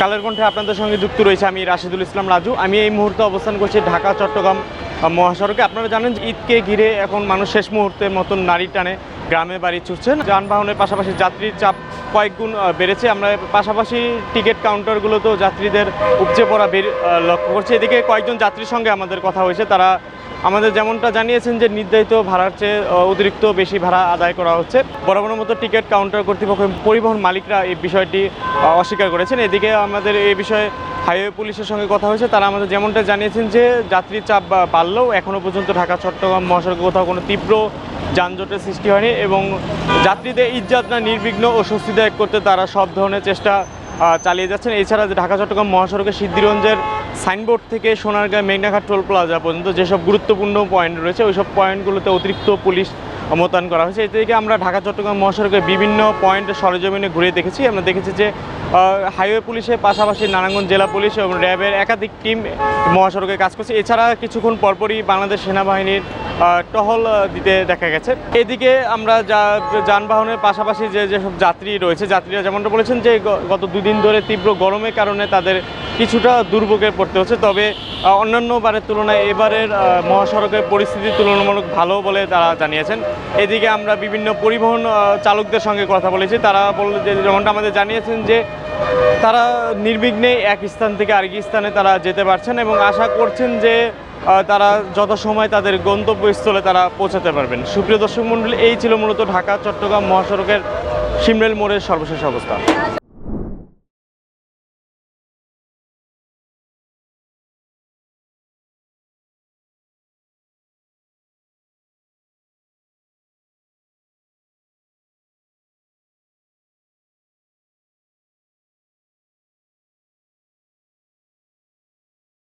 কালের কণ্ঠে আপনাদের সঙ্গে যুক্ত রয়েছে আমি রাশিদুল ইসলাম রাজু। আমি এই মুহূর্তে অবস্থান করছি ঢাকা চট্টগ্রাম মহাসড়কে। আপনারা জানেন ঈদকে ঘিরে এখন মানুষ শেষ মুহূর্তের মতন নারী টানে গ্রামে বাড়ি ছুটছেন। যানবাহনের পাশাপাশি যাত্রীর চাপ কয়েক গুণ বেড়েছে। আমরা পাশাপাশি টিকিট কাউন্টারগুলোতেও যাত্রীদের উপচে পড়া লক্ষ্য করছি। এদিকে কয়েকজন যাত্রীর সঙ্গে আমাদের কথা হয়েছে, তারা আমাদের যেমনটা জানিয়েছেন যে নির্ধারিত ভাড়ার চেয়ে অতিরিক্ত বেশি ভাড়া আদায় করা হচ্ছে। বরাবরের মতো টিকিট কাউন্টার কর্তৃপক্ষ পরিবহন মালিকরা এই বিষয়টি অস্বীকার করেছেন। এদিকে আমাদের এই বিষয়ে হাইওয়ে পুলিশের সঙ্গে কথা হয়েছে, তারা আমাদের যেমনটা জানিয়েছেন যে যাত্রীর চাপ বাড়লেও এখনও পর্যন্ত ঢাকা চট্টগ্রাম মহাসড়কে কোথাও কোনো তীব্র যানজটের সৃষ্টি হয়নি এবং যাত্রীদের ইজ্জত নির্বিঘ্ন ও স্বস্তিদায়ক করতে তারা সব ধরনের চেষ্টা চালিয়ে যাচ্ছেন। এছাড়া ঢাকা চট্টগ্রাম মহাসড়কের সিদ্ধিরঞ্জের সাইনবোর্ড থেকে সোনারগাঁ মেঘনাঘাট টোল প্লাজা পর্যন্ত যেসব গুরুত্বপূর্ণ পয়েন্ট রয়েছে ওইসব পয়েন্টগুলোতে অতিরিক্ত পুলিশ মোতায়েন করা হয়েছে। এতে থেকে আমরা ঢাকা চট্টগ্রাম মহাসড়কের বিভিন্ন পয়েন্টে সরেজমিনে ঘুরে দেখেছি। আমরা দেখেছি যে হাইওয়ে পুলিশের পাশাপাশি নারায়ণগঞ্জ জেলা পুলিশ এবং র্যাবের একাধিক টিম মহাসড়কে কাজ করছে। এছাড়া কিছুক্ষণ পরপরই বাংলাদেশ সেনাবাহিনীর টহল দিতে দেখা গেছে। এদিকে আমরা যানবাহনের পাশাপাশি যেসব যাত্রী রয়েছে, যাত্রীরা যেমনটা বলেছেন যে গত দুদিন ধরে তীব্র গরমের কারণে তাদের কিছুটা দুর্ভোগে পড়তে হচ্ছে। তবে অন্যান্য বারের তুলনায় এবারের মহাসড়কের পরিস্থিতি তুলনামূলক ভালো বলে তারা জানিয়েছেন। এদিকে আমরা বিভিন্ন পরিবহন চালকদের সঙ্গে কথা বলেছি, তারা যেমনটা আমাদের জানিয়েছেন যে তারা নির্বিঘ্নে এক স্থান থেকে আরেক স্থানে তারা যেতে পারছেন এবং আশা করছেন যে তারা যথাসময় তাদের গন্তব্যস্থলে তারা পৌঁছাতে পারবেন। সুপ্রিয় দর্শক মণ্ডলী, এই ছিল মূলত ঢাকা চট্টগ্রাম মহাসড়কের শিমরেল মোড়ের সর্বশেষ অবস্থা।